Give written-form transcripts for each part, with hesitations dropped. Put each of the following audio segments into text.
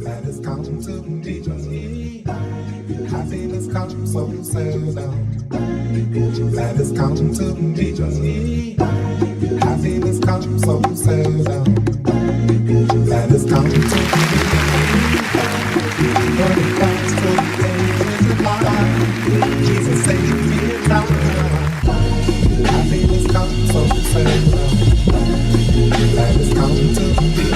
that has come to me. Happiness comes so seldom. That has come to me. Happiness comes so seldom. That has come to me. Running fast to the edge of my life. Jesus saved me in time. Happiness comes so seldom. That has come to me.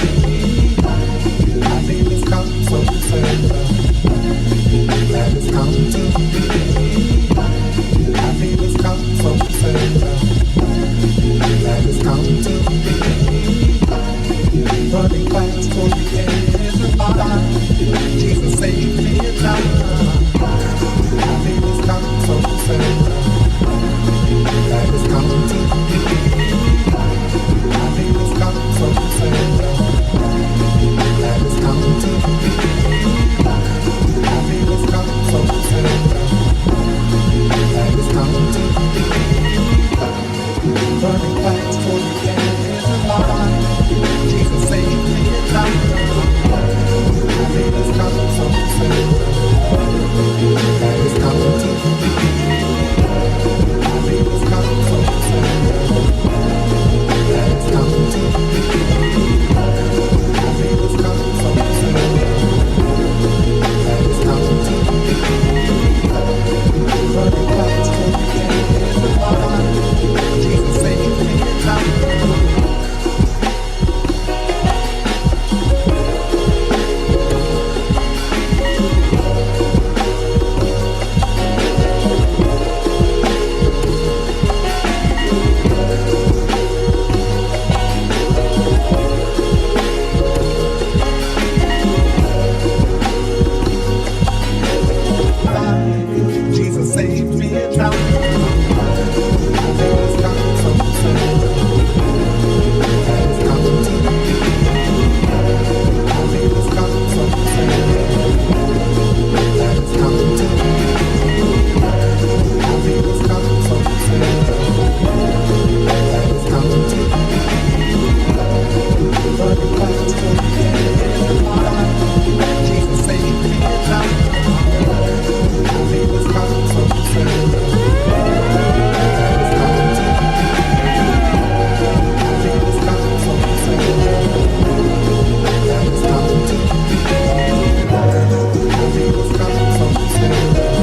Happiness comes so seldom. That has come to me. Happiness comes so seldom. That has come to me. Running fast for the edge of my life. Jesus saved me in time. Happiness comes so seldom. That has come to me. Happiness comes so seldom. That has come to me. Happiness comes so seldom. That has come to me. Running fast for the edge of my life. Jesus saved me in time. Happiness comes so seldom. That has come to me. Happiness comes so seldom. That has come to me. Happiness comes so seldom. That has come to me. Running fast for the edge of my life. Jesus saved me in time. Jesus saved me in time. Happiness comes so seldom. That has come to me. Happiness comes so seldom. That has come to me. Happiness comes so seldom. That has come to me. Running fast for the edge of my life. Jesus saved me in time. Happiness comes so seldom. That has come to me. Happiness comes so seldom. That has come to me. Happiness comes so seldom.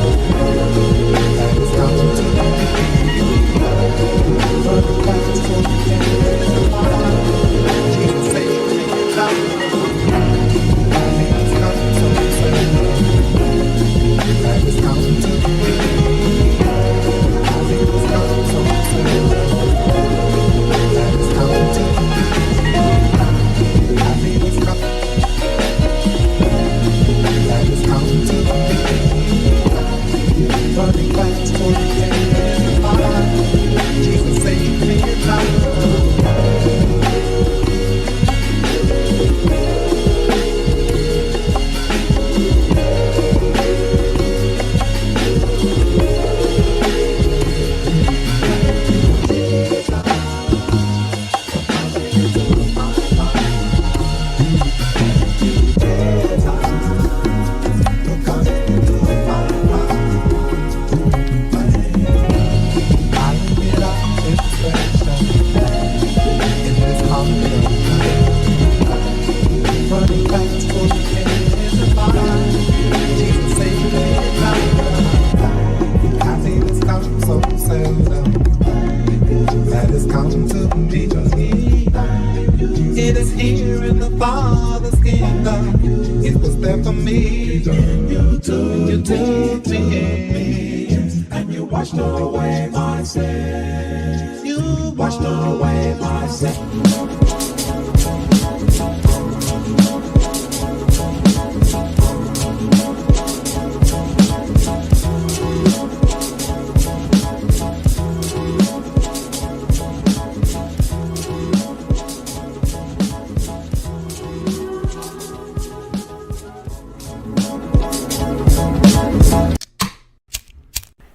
That has come to me. Running fast for the edge of my life. Jesus saved me in time. Happiness comes so seldom. That has come to me. Happiness comes so seldom. That has come to me. Happiness comes. That has come to me. Running fast for the edge of my life. Jesus saved me in time. It is here in the Father's kingdom. It was there for me. You took me in, and you washed away my sin. You washed away my sin.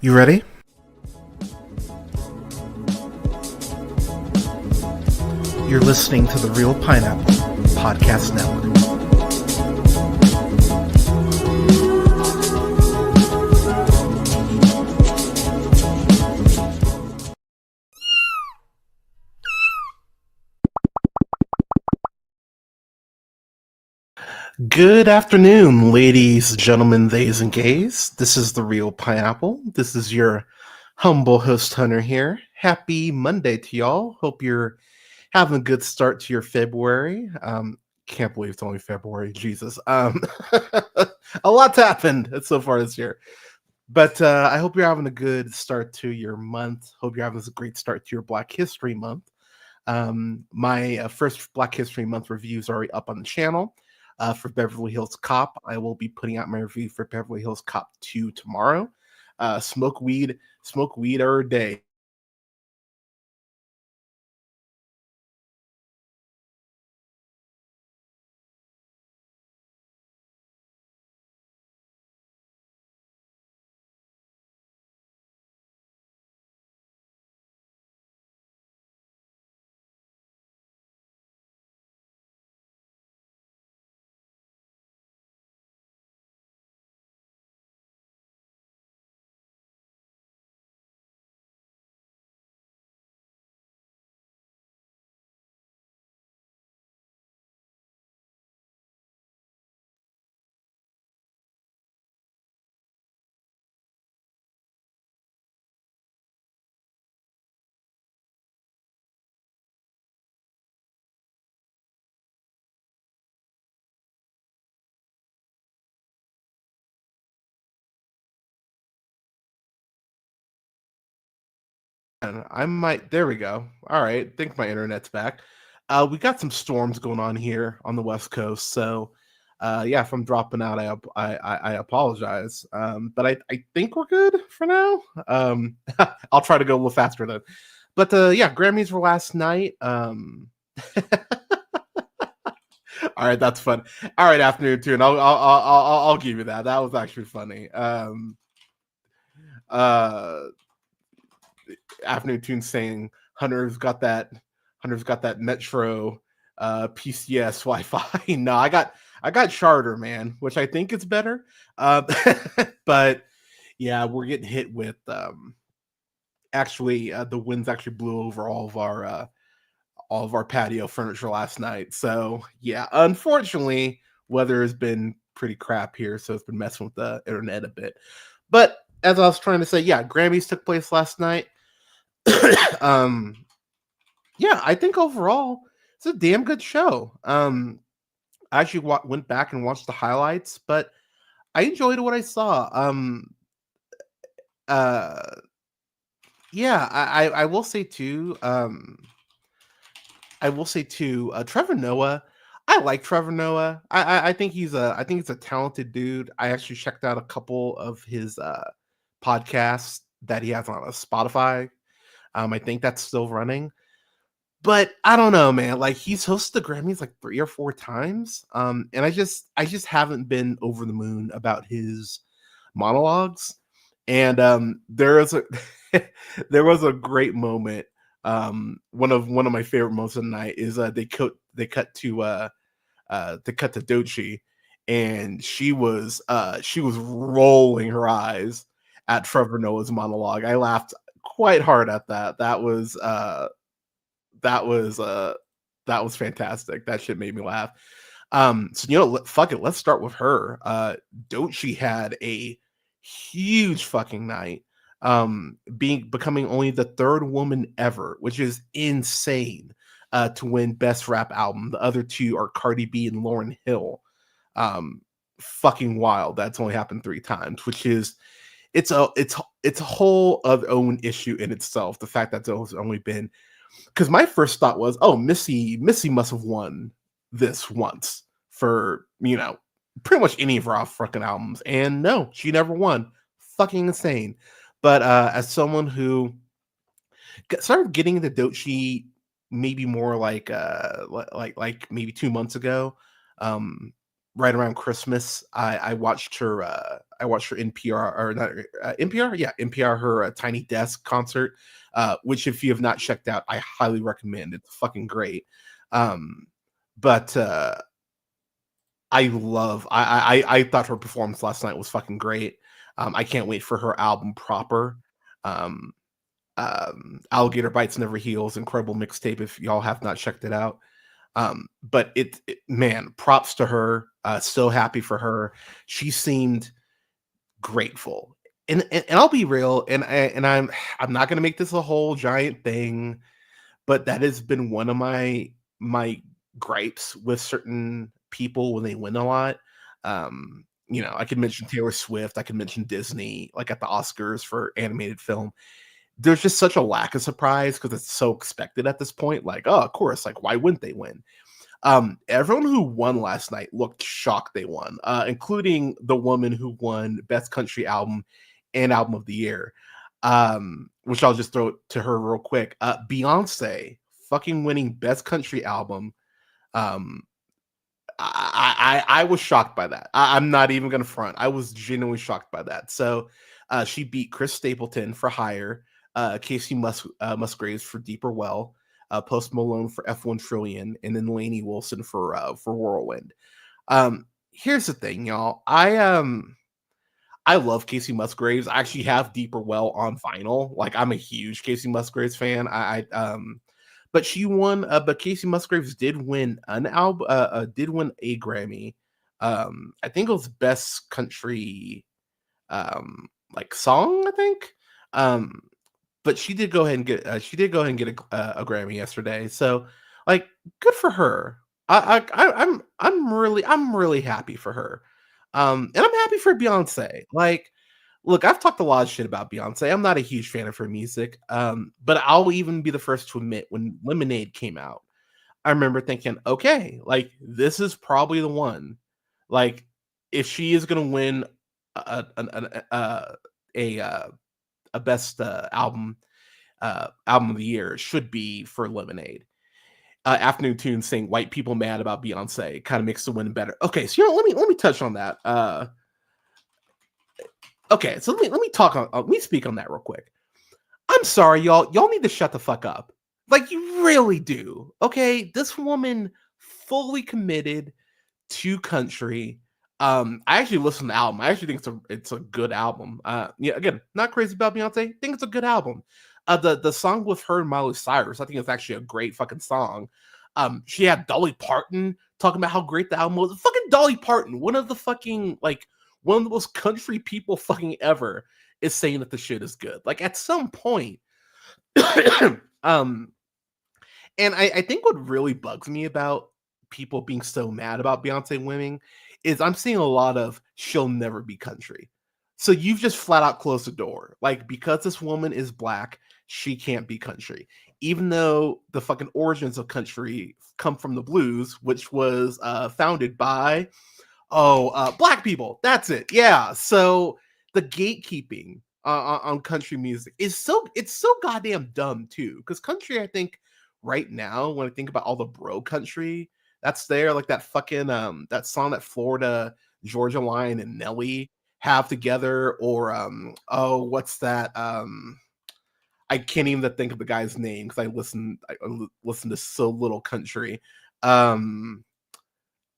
You ready? You're listening to the Real Pineapple Podcast Network. Good afternoon, ladies, gentlemen, theys, and gays. This is the Real Pineapple. This is your humble host, Hunter, here. Happy Monday to y'all. Hope you're having a good start to your February. Can't believe it's only February. Jesus. A lot's happened so far this year. But I hope you're having a good start to your month. Hope you're having a great start to your Black History Month. My first Black History Month review is already up on the channel. For Beverly Hills Cop, I will be putting out my review for Beverly Hills Cop 2 tomorrow. Smoke weed every day. And I might. There we go. All right. I think my internet's back. We got some storms going on here on the West Coast, so yeah, if I'm dropping out, I apologize. But I think we're good for now. I'll try to go a little faster then. But yeah, Grammys were last night. All right, that's fun. All right, afternoon tune. I'll give you that. That was actually funny. Uh, afternoon tune saying Hunter's got that Metro PCS Wi-Fi. No, I got Charter, man, which I think is better. But yeah, we're getting hit with actually the winds actually blew over all of our patio furniture last night. So yeah, unfortunately, weather has been pretty crap here, so it's been messing with the internet a bit. But as I was trying to say, yeah, Grammys took place last night. um, yeah, I think overall it's a damn good show. I actually went back and watched the highlights, but I enjoyed what I saw. Uh, yeah, I will say too. I will say too, Trevor Noah. I like Trevor Noah. I think he's a talented dude. I actually checked out a couple of his podcasts that he has on Spotify. I think that's still running. But I don't know, man. Like he's hosted the Grammys like 3 or 4 times. And I just haven't been over the moon about his monologues. And there is a there was a great moment. One of my favorite moments of the night is they cut to Dochi, and she was rolling her eyes at Trevor Noah's monologue. I laughed quite hard at that. That was uh that was fantastic. That shit made me laugh. So fuck it, let's start with her. Dochi had a huge fucking night. Becoming only the third woman ever, which is insane, to win Best Rap Album. The other two are Cardi B and Lauryn Hill. Um, Fucking wild. That's only happened 3 times, which is it's a whole other own issue in itself. The fact that there's only been, because my first thought was, oh, Missy must have won this once for pretty much any of her fucking albums, and no, she never won. Fucking insane. But as someone who started getting into Dochi maybe more like maybe 2 months ago, um, right around Christmas, I watched her NPR, or not NPR, yeah, NPR, her Tiny Desk concert, which if you have not checked out, I highly recommend. It's fucking great. Um, but I thought her performance last night was fucking great. I can't wait for her album proper. Um, Alligator Bites Never Heals, incredible mixtape if y'all have not checked it out. But man, props to her. So happy for her. She seemed grateful. And I'll be real, I'm not gonna make this a whole giant thing, but that has been one of my gripes with certain people when they win a lot. I could mention Taylor Swift, I could mention Disney, like at the Oscars for animated film. There's just such a lack of surprise because it's so expected at this point. Like, oh, of course, like why wouldn't they win? Everyone who won last night looked shocked they won, including the woman who won Best Country Album and Album of the Year. Which I'll just throw to her real quick. Beyonce fucking winning Best Country Album. Um, I was shocked by that. I'm not even gonna front. I was genuinely shocked by that. So she beat Chris Stapleton for Higher, Musgraves for Deeper Well, Post Malone for F1 Trillion, and then Lainey Wilson for Whirlwind. Here's the thing, y'all. I love Casey Musgraves. I actually have Deeper Well on vinyl. Like I'm a huge Casey Musgraves fan. But she won. But Casey Musgraves did win an album. Did win a Grammy. I think it was Best Country, like song. I think. Um, but she did go ahead and get. She did go ahead and get a Grammy yesterday. So, like, good for her. I'm really happy for her. And I'm happy for Beyonce. Like, look, I've talked a lot of shit about Beyonce. I'm not a huge fan of her music. But I'll even be the first to admit when Lemonade came out, I remember thinking, okay, like this is probably the one. Like, if she is gonna win a, a, a best album of the year, it should be for Lemonade. Afternoon Tune saying white people mad about Beyonce kind of makes the win better. Okay, so let me touch on that. Okay, so let me speak on that real quick. I'm sorry, y'all. Y'all need to shut the fuck up. Like you really do. Okay, this woman fully committed to country. I actually listened to the album. I actually think it's a good album. Yeah, again, not crazy about Beyonce. Think it's a good album. The song with her and Miley Cyrus, I think it's actually a great fucking song. She had Dolly Parton talking about how great the album was. Fucking Dolly Parton, one of the most country people fucking ever, is saying that the shit is good. Like at some point, um, and I think what really bugs me about people being so mad about Beyonce winning is I'm seeing a lot of she'll never be country. So you've just flat out closed the door. Like because this woman is black, she can't be country. Even though the fucking origins of country come from the blues, which was founded by black people. That's it. Yeah. So the gatekeeping on country music is so goddamn dumb too. Because country, I think right now, when I think about all the bro country that's there, like that fucking that song that Florida Georgia Line and Nelly have together, or what's that? I can't even think of the guy's name because I listen to so little country. Um,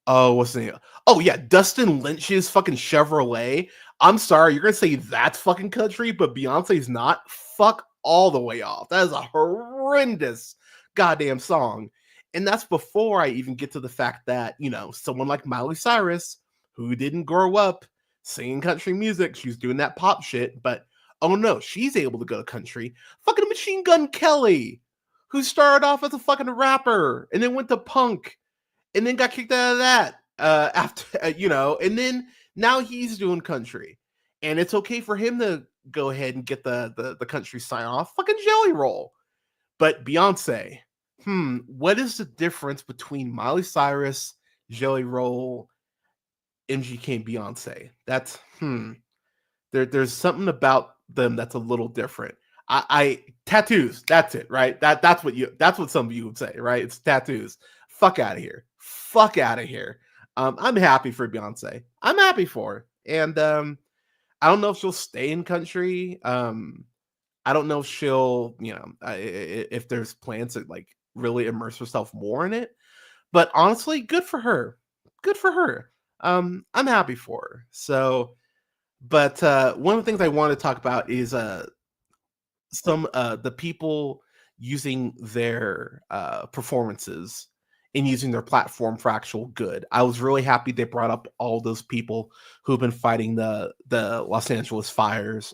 Oh, what's the name? Oh yeah, Dustin Lynch's fucking Chevrolet. I'm sorry, you're gonna say that's fucking country, but Beyonce's not. Fuck all the way off. That is a horrendous goddamn song. And that's before I even get to the fact that, someone like Miley Cyrus, who didn't grow up singing country music, she's doing that pop shit, but oh no, she's able to go to country. Fucking Machine Gun Kelly, who started off as a fucking rapper and then went to punk and then got kicked out of that after and then now he's doing country, and it's okay for him to go ahead and get the country sign off. Fucking Jelly Roll. But Beyonce, what is the difference between Miley Cyrus, Jelly Roll, MGK, and Beyonce? That's there's something about them that's a little different. I tattoos, that's it, right? That's what some of you would say, right? It's tattoos. Fuck out of here. Fuck out of here. I'm happy for Beyonce. I'm happy for her. And I don't know if she'll stay in country. I don't know if she'll, if there's plans to like really immerse herself more in it. But honestly, good for her. Good for her. I'm happy for her. So, but one of the things I want to talk about is some the people using their performances and using their platform for actual good. I was really happy they brought up all those people who've been fighting the Los Angeles fires.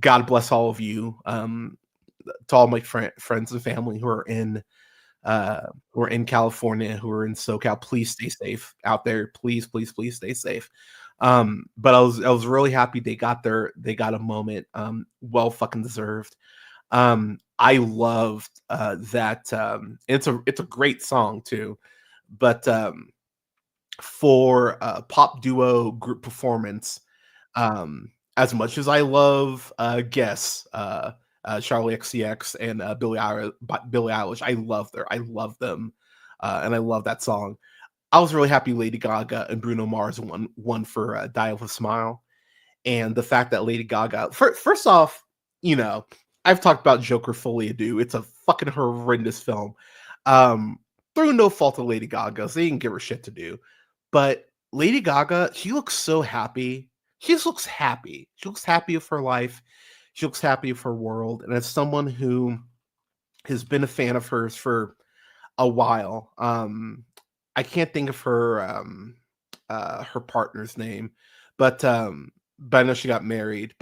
God bless all of you. To all my friends and family who are in California, who are in SoCal, please stay safe out there. Please, please, please stay safe. But I was really happy they got a moment. Well fucking deserved. I loved that it's a great song too. But for pop duo group performance, as much as I love Guess, Charlie XCX and Billie Eilish, I love them, and I love that song. I was really happy Lady Gaga and Bruno Mars won for "Die with a Smile," and the fact that Lady Gaga, first off, you know, I've talked about Joker Folie à Deux. It's a fucking horrendous film. Um, through no fault of Lady Gaga, so they didn't give her shit to do. But Lady Gaga, she looks so happy. She just looks happy. She looks happy with her life. She looks happy with her world. And as someone who has been a fan of hers for a while, I can't think of her partner's name, but I know she got married.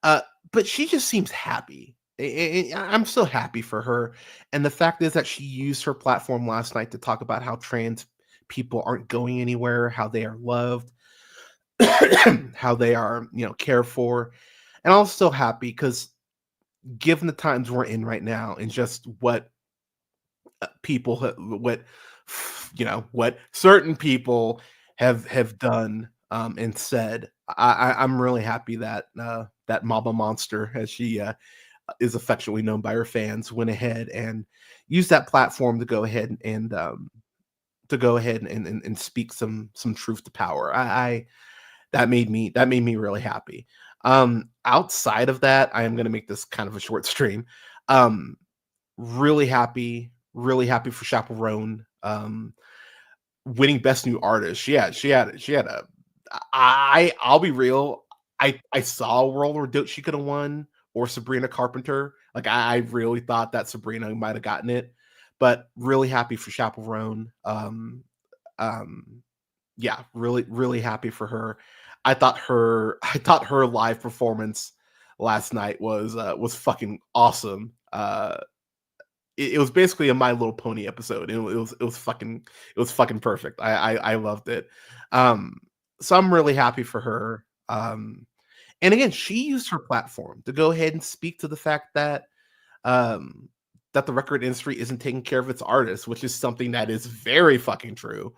Uh, but she just seems happy. I'm so happy for her. And the fact is that she used her platform last night to talk about how trans people aren't going anywhere, how they are loved, how they are, cared for. And I'm so happy because given the times we're in right now and just what what certain people have done and said, I'm really happy that that Mama Monster, as she is affectionately known by her fans, went ahead and used that platform to go ahead and speak some truth to power. I that made me really happy. Outside of that, I am going to make this kind of a short stream. Um, really happy for Chaperone winning Best New Artist. She had a. I'll be real. I saw a world where she could have won, or Sabrina Carpenter. Like I really thought that Sabrina might have gotten it, but really happy for Chaperone. Um, yeah, really happy for her. I thought her live performance last night was fucking awesome. It was basically a My Little Pony episode. It was fucking perfect. I loved it. Um, so I'm really happy for her. And again, she used her platform to go ahead and speak to the fact um, that the record industry isn't taking care of its artists, which is something that is very fucking true.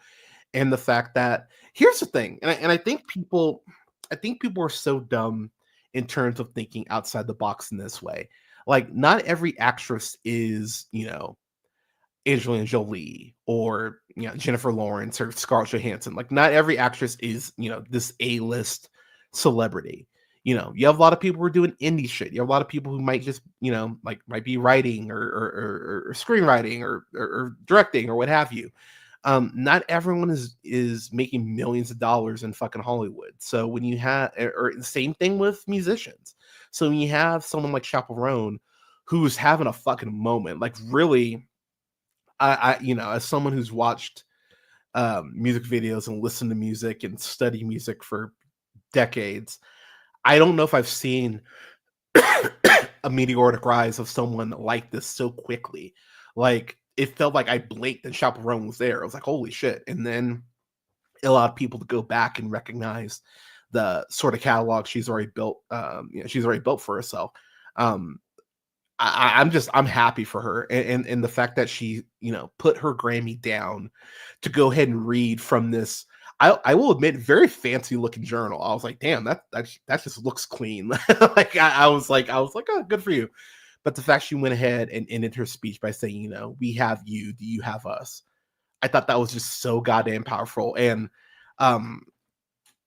And the fact that here's the thing, and I think people are so dumb in terms of thinking outside the box in this way. Like, not every actress is, Angelina Jolie or Jennifer Lawrence or Scarlett Johansson. Like, not every actress is, this A-list celebrity. You have a lot of people who are doing indie shit. You have a lot of people who might just, like might be writing or screenwriting or directing or what have you. Not everyone is making millions of dollars in fucking Hollywood. So when you have, or same thing with musicians. So when you have someone like Chaperone who's having a fucking moment, like really, as someone who's watched music videos and listened to music and study music for decades, I don't know if I've seen a meteoric rise of someone like this so quickly. Like, it felt like I blinked and Chaperone was there. I was like, holy shit. And then it allowed people to go back and recognize the sort of catalog she's already built. She's already built for herself. Um, I'm happy for her, and the fact that she put her Grammy down to go ahead and read from this. I will admit, very fancy looking journal. I was like, damn, that just looks clean. Like I was like, oh, good for you. But the fact she went ahead and ended her speech by saying, we have you, do you have us? I thought that was just so goddamn powerful. And um,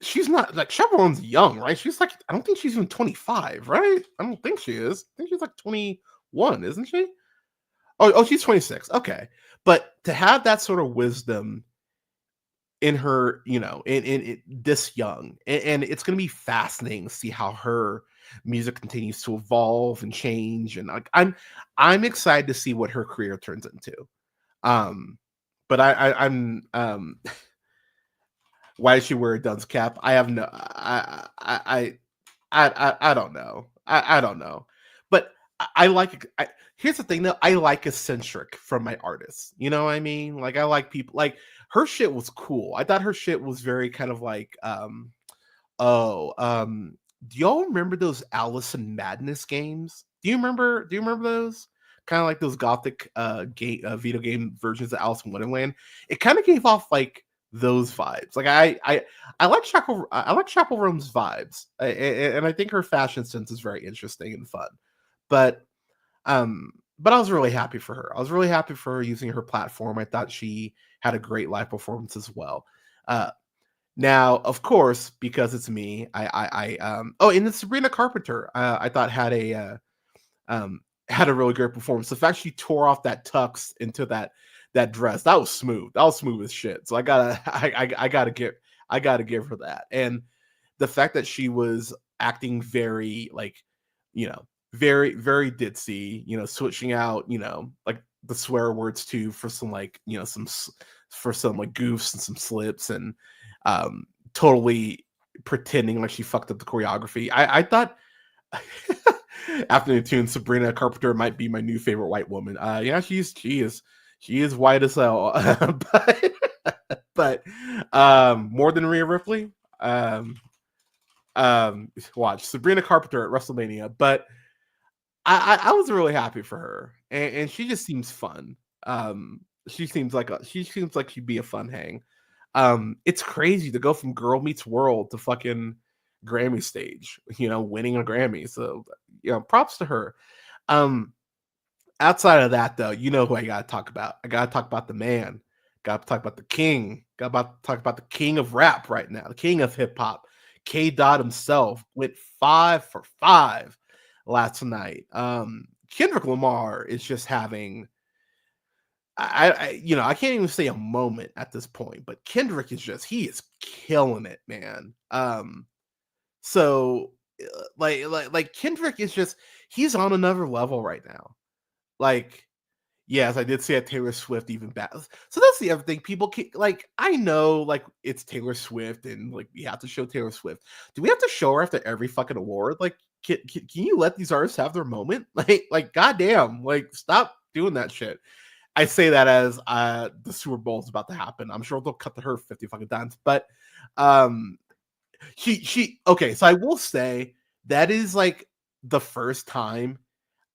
she's not like Chaperone's young, right? She's like, I don't think she's even 25, right? I don't think she is. I think she's like 21, isn't she? Oh, she's 26. Okay. But to have that sort of wisdom in her, in this young, and it's going to be fascinating to see how her music continues to evolve and change. And like, I'm excited to see what her career turns into. Um, but I'm why does she wear a dunce cap? I have no I don't know. I don't know. But I like here's the thing though, I like eccentric from my artists. You know what I mean? Like I like people like her shit was cool. I thought her shit was very kind of like oh, do y'all remember those Alice in Madness games? Do you remember those? Kind of like those gothic video game versions of Alice in Wonderland. It kind of gave off like those vibes. Like I like I like Chappell Roan's vibes. And I think her fashion sense is very interesting and fun. But but I was really happy for her. I was really happy for her using her platform. I thought she had a great live performance as well. Uh, Now, of course, because it's me, oh, and then Sabrina Carpenter, I thought had a really great performance. The fact she tore off that tux into that dress, that was smooth. That was smooth as shit. So I gotta I gotta give her that. And the fact that she was acting very like, very ditzy, switching out, like the swear words too for some like, for some like goofs and some slips and um totally pretending like she fucked up the choreography. I thought Afternoon Tune Sabrina Carpenter might be my new favorite white woman. Yeah, she is white as hell. But more than Rhea Ripley. Watch Sabrina Carpenter at WrestleMania, but I was really happy for her, and she just seems fun. She seems like she'd be a fun hang. It's crazy to go from Girl Meets World to fucking Grammy stage, winning a Grammy. So, props to her. Um, Outside of that, though, you know who I gotta talk about. I gotta talk about the man. Gotta talk about the king. Talk about the king of rap right now, the king of hip hop. K. Dot himself went 5 for 5 last night. Kendrick Lamar is just having I can't even say a moment at this point, but Kendrick is he is killing it, man. So like Kendrick is he's on another level right now. Like, yes, I did say a Taylor Swift even bad. So that's the other thing. Like, I know like it's Taylor Swift and like we have to show Taylor Swift. Do we have to show her after every fucking award? Like, can you let these artists have their moment? Like goddamn, like stop doing that shit. I say that as the Super Bowl is about to happen. I'm sure they'll cut to her 50 fucking times. But um okay, so I will say that is like the first time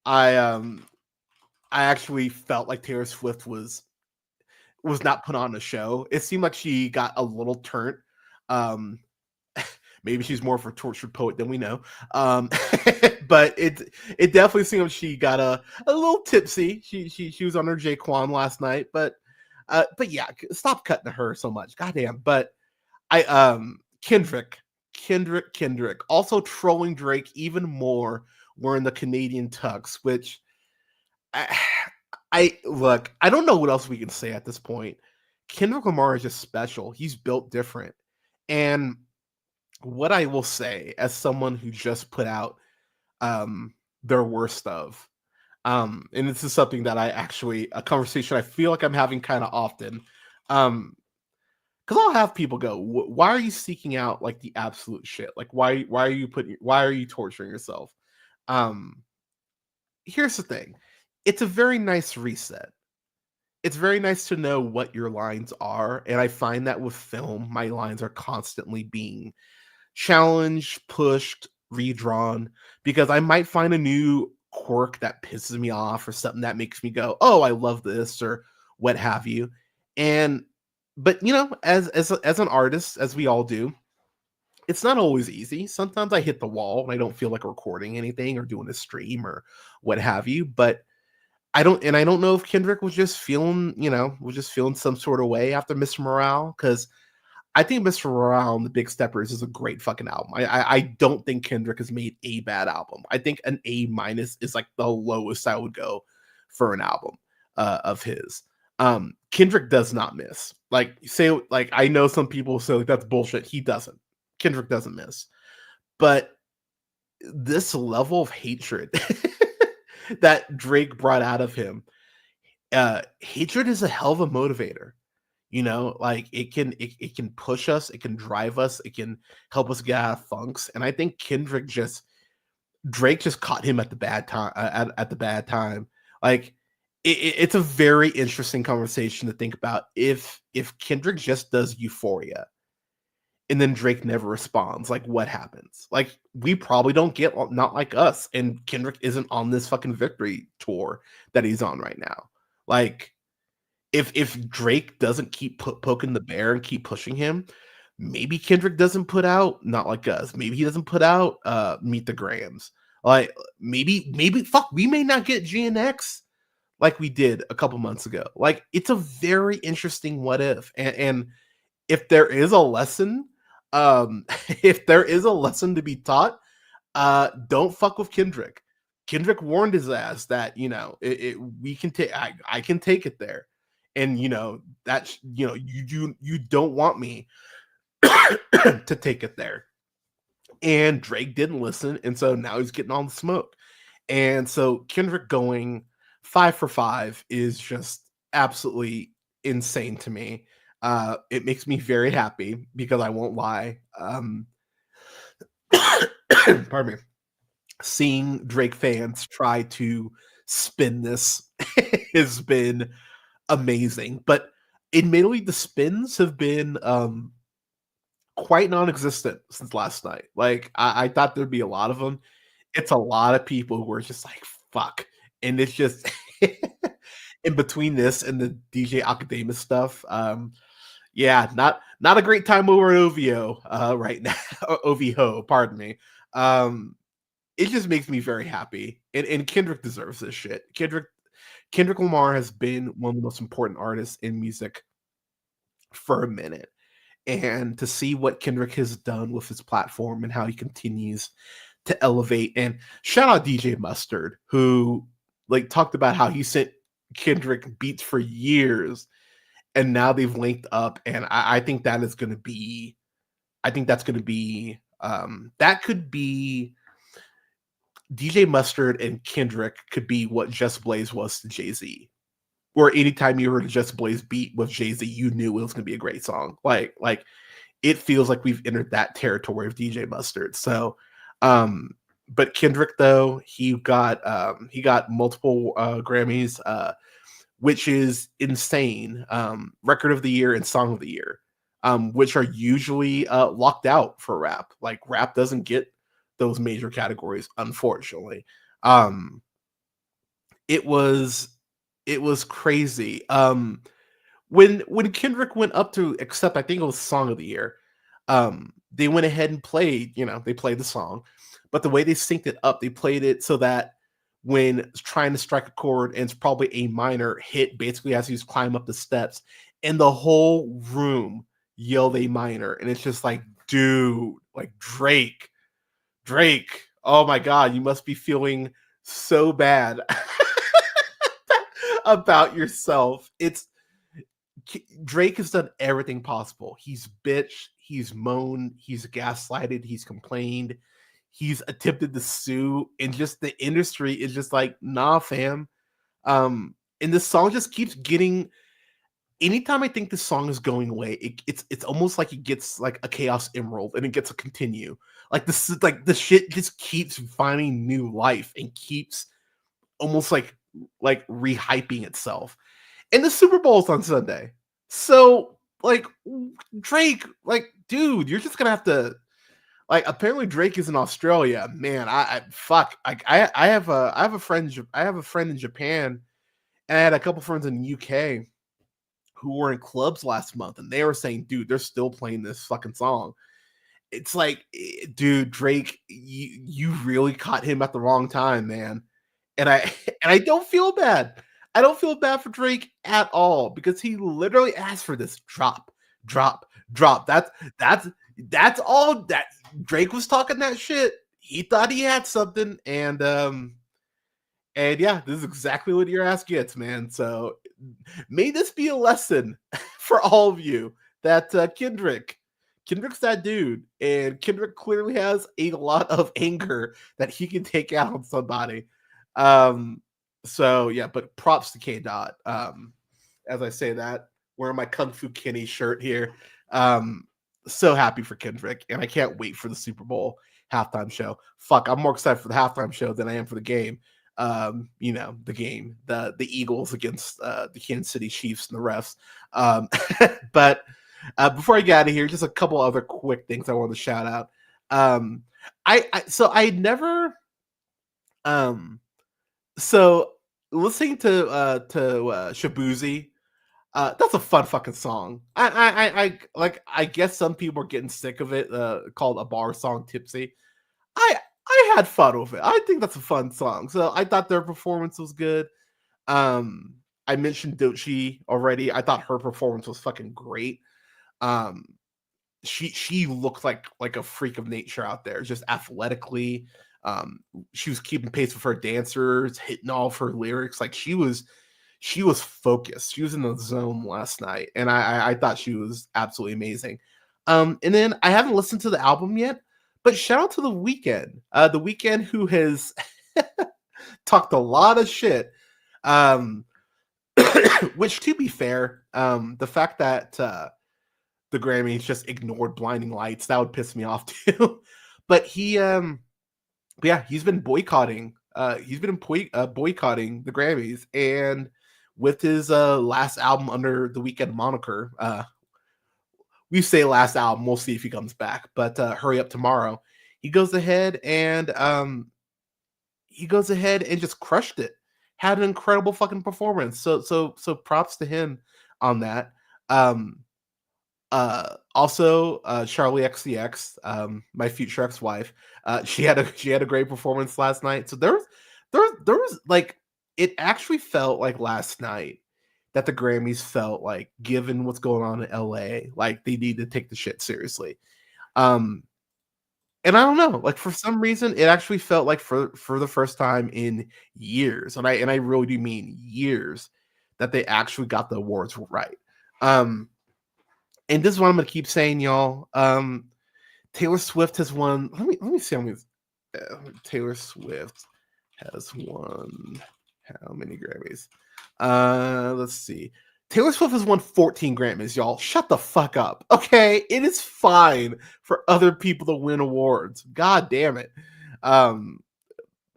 I I actually felt like Taylor Swift was not put on a show. It seemed like she got a little turnt. Um Maybe she's more of a tortured poet than we know. But it definitely seemed like she got a little tipsy. She was on her Jaquan last night, but yeah, stop cutting to her so much. Goddamn. But I Kendrick also trolling Drake even more wearing the Canadian tux, which I, I look, I don't know what else we can say at this point. Kendrick Lamar is just special. He's built different. And what I will say as someone who just put out their worst of, and this is something that a conversation I feel like I'm having kind of often. Because I'll have people go, why are you seeking out like the absolute shit? Like why are you torturing yourself? Um Here's the thing. It's a very nice reset. It's very nice to know what your lines are, and I find that with film, my lines are constantly being challenged, pushed, redrawn, because I might find a new quirk that pisses me off or something that makes me go, "Oh, I love this," or what have you. And but as an artist, as we all do, it's not always easy. Sometimes I hit the wall and I don't feel like recording anything or doing a stream or what have you. But I don't know if Kendrick was just feeling some sort of way after Mr. Morale, because I think Mr. Morale and the Big Steppers is a great fucking album. I don't think Kendrick has made a bad album. I think an A minus is like the lowest I would go for an album of his. Kendrick does not miss. Like I know some people say like that's bullshit. He doesn't. Kendrick doesn't miss. But this level of hatred that Drake brought out of him, hatred is a hell of a motivator. Like it can push us, it can drive us, it can help us get out of funks. And I think Drake just caught him at the bad time. At the bad time, like it's a very interesting conversation to think about. If Kendrick just does Euphoria and then Drake never responds, like what happens? Like we probably don't get Not Like Us, and Kendrick isn't on this fucking victory tour that he's on right now. Like if Drake doesn't keep poking the bear and keep pushing him, maybe Kendrick doesn't put out Not Like Us. Maybe he doesn't put out Meet the Grams. Like maybe fuck, we may not get GNX like we did a couple months ago. Like it's a very interesting what if. And if there is a lesson, if there is a lesson to be taught, don't fuck with Kendrick. Kendrick warned his ass that we can take I can take it there, and that's you don't want me to take it there. And Drake didn't listen, and so now he's getting all the smoke. And so Kendrick going 5 for 5 is just absolutely insane to me. It makes me very happy because I won't lie. Pardon me. Seeing Drake fans try to spin this has been amazing. But admittedly, the spins have been quite non-existent since last night. Like I thought there'd be a lot of them. It's a lot of people who are just like fuck, and it's just in between this and the DJ Academia stuff. Yeah, not a great time over at OVO right now. OVO, pardon me. It just makes me very happy, and Kendrick deserves this shit. Kendrick Lamar has been one of the most important artists in music for a minute. And to see what Kendrick has done with his platform and how he continues to elevate. And shout out DJ Mustard, who like talked about how he sent Kendrick beats for years, and now they've linked up. And I think that is going to be, I think that's going to be, that could be DJ Mustard and Kendrick could be what Just Blaze was to Jay-Z. Where anytime you heard a Just Blaze beat with Jay-Z, you knew it was going to be a great song. Like it feels like we've entered that territory of DJ Mustard. So, but Kendrick though, he got multiple Grammys, which is insane. Record of the Year and Song of the Year, which are usually locked out for rap. Like rap doesn't get those major categories, unfortunately. It was crazy. When Kendrick went up to accept, I think it was Song of the Year, they went ahead and played, they played the song, but the way they synced it up, they played it so that when trying to strike a chord, and it's probably a minor, hit basically as he's climbing up the steps, and the whole room yelled a minor, and it's just like, dude, like Drake, oh my God, you must be feeling so bad about yourself. Drake has done everything possible. He's bitched, he's moaned, he's gaslighted, he's complained, he's attempted to sue, and just the industry is just like, nah, fam. And this song just keeps getting. Anytime I think this song is going away, it's almost like it gets like a Chaos Emerald, and it gets a continue. Like this is like the shit just keeps finding new life and keeps almost like rehyping itself. And the Super Bowl's on Sunday. So like Drake, like, dude, you're just gonna have to, like, apparently Drake is in Australia. Man, I fuck. I have a friend in Japan, and I had a couple friends in the UK who were in clubs last month, and they were saying, dude, they're still playing this fucking song. It's like, dude, Drake, you really caught him at the wrong time, man. And I don't feel bad. I don't feel bad for Drake at all, because he literally asked for this drop. That's all that Drake was talking that shit. He thought he had something, and yeah, this is exactly what your ass gets, man. So may this be a lesson for all of you that Kendrick's that dude, and Kendrick clearly has a lot of anger that he can take out on somebody. So yeah, but props to K Dot. As I say that, wearing my Kung Fu Kenny shirt here. Um, so happy for Kendrick, and I can't wait for the Super Bowl halftime show. Fuck, I'm more excited for the halftime show than I am for the game. The game, the Eagles against the Kansas City Chiefs and the refs. But before I get out of here, just a couple other quick things I wanted to shout out. Um, I never so listening to Shabuzi, that's a fun fucking song. I guess some people are getting sick of it. Called a bar song, Tipsy. I had fun with it. I think that's a fun song. So I thought their performance was good. I mentioned Doechii already. I thought her performance was fucking great. Um, she looked like a freak of nature out there, just athletically. She was keeping pace with her dancers, hitting all of her lyrics. Like she was focused. She was in the zone last night, and I thought she was absolutely amazing. And then I haven't listened to the album yet, but shout out to the Weeknd. The Weeknd, who has talked a lot of shit. Which, to be fair, the fact that the Grammys just ignored Blinding Lights, that would piss me off too. But he's been boycotting. Boycotting the Grammys, and with his last album under the Weeknd moniker, we say last album. We'll see if he comes back. But Hurry Up Tomorrow, he goes ahead and just crushed it. Had an incredible fucking performance. So props to him on that. Also, Charlie XCX, my future ex-wife, she had a great performance last night. So there was like, it actually felt like last night that the Grammys felt like, given what's going on in LA, like they need to take the shit seriously. And I don't know, like for some reason, it actually felt like for the first time in years, and I really do mean years, that they actually got the awards right. And this is what I'm gonna keep saying, y'all. Taylor Swift has won. Let me see how many. Taylor Swift has won how many Grammys? Let's see. Taylor Swift has won 14 Grammys, y'all. Shut the fuck up. Okay, it is fine for other people to win awards. God damn it. Oh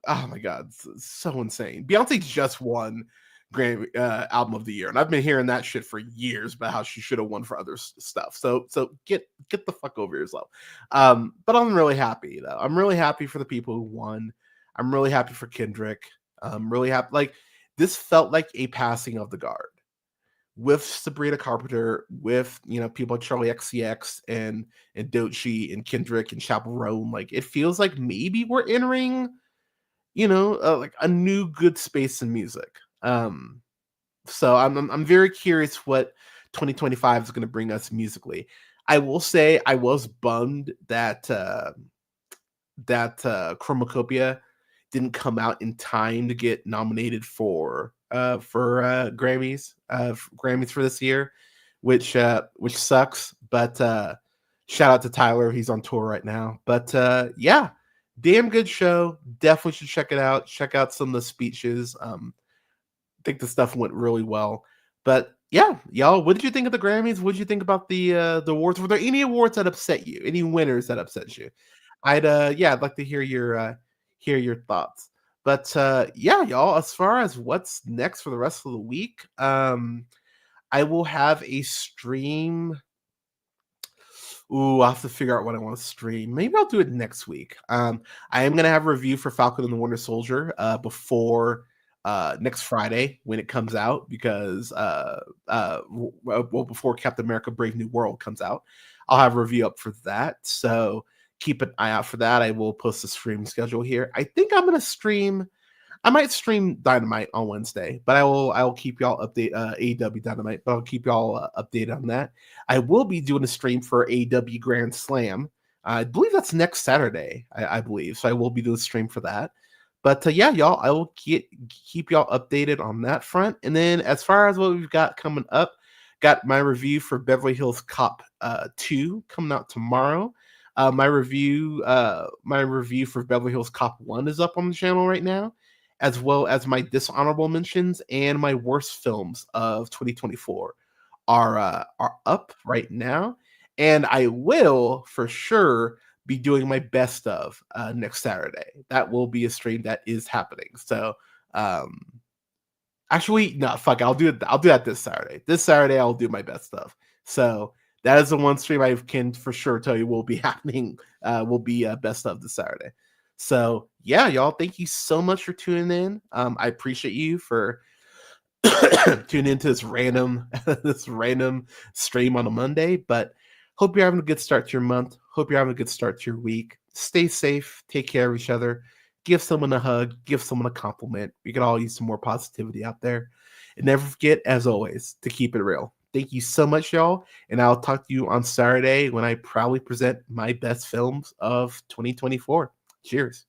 my god, it's so insane. Beyonce just won Grammy Album of the Year, and I've been hearing that shit for years about how she should have won for other stuff. So get the fuck over yourself. But I'm really happy though. I'm really happy for the people who won. I'm really happy for Kendrick. I'm really happy. Like, this felt like a passing of the guard with Sabrina Carpenter, with people like Charlie XCX and Doechii and Kendrick and Chappell Roan. Like, it feels like maybe we're entering, like a new good space in music. So I'm very curious what 2025 is going to bring us musically. I will say I was bummed that Chromacopia didn't come out in time to get nominated for Grammys for this year, which sucks. But shout out to Tyler, he's on tour right now. But yeah, damn good show. Definitely should check it out. Check out some of the speeches. I think the stuff went really well. But yeah, y'all, what did you think of the Grammys? What did you think about the awards? Were there any awards that upset you? Any winners that upset you? I'd like to hear your thoughts. But yeah, y'all, as far as what's next for the rest of the week, I will have a stream. Ooh, I'll have to figure out what I want to stream. Maybe I'll do it next week. I am gonna have a review for Falcon and the Winter Soldier before next Friday when it comes out, because before Captain America Brave New World comes out. I'll have a review up for that. So keep an eye out for that. I will post the stream schedule here. I think I'm gonna stream. I might stream Dynamite on Wednesday, but I will keep y'all update AEW Dynamite, but I'll keep y'all updated on that. I will be doing a stream for AEW Grand Slam. I believe that's next Saturday. I believe so. I will be doing a stream for that. But yeah, y'all, I will keep y'all updated on that front. And then as far as what we've got coming up, got my review for Beverly Hills Cop 2 coming out tomorrow. My review for Beverly Hills Cop 1 is up on the channel right now, as well as my dishonorable mentions and my worst films of 2024. are up right now, and I will for sure be doing my best of next Saturday. That will be a stream that is happening. So um actually, no, fuck. I'll do it. I'll do that this Saturday. This Saturday, I'll do my best stuff. So that is the one stream I can for sure tell you will be happening. Will be best of this Saturday. So yeah, y'all. Thank you so much for tuning in. I appreciate you for tuning into this random stream on a Monday. But hope you're having a good start to your month. Hope you're having a good start to your week. Stay safe. Take care of each other. Give someone a hug. Give someone a compliment. We could all use some more positivity out there. And never forget, as always, to keep it real. Thank you so much, y'all. And I'll talk to you on Saturday when I proudly present my best films of 2024. Cheers.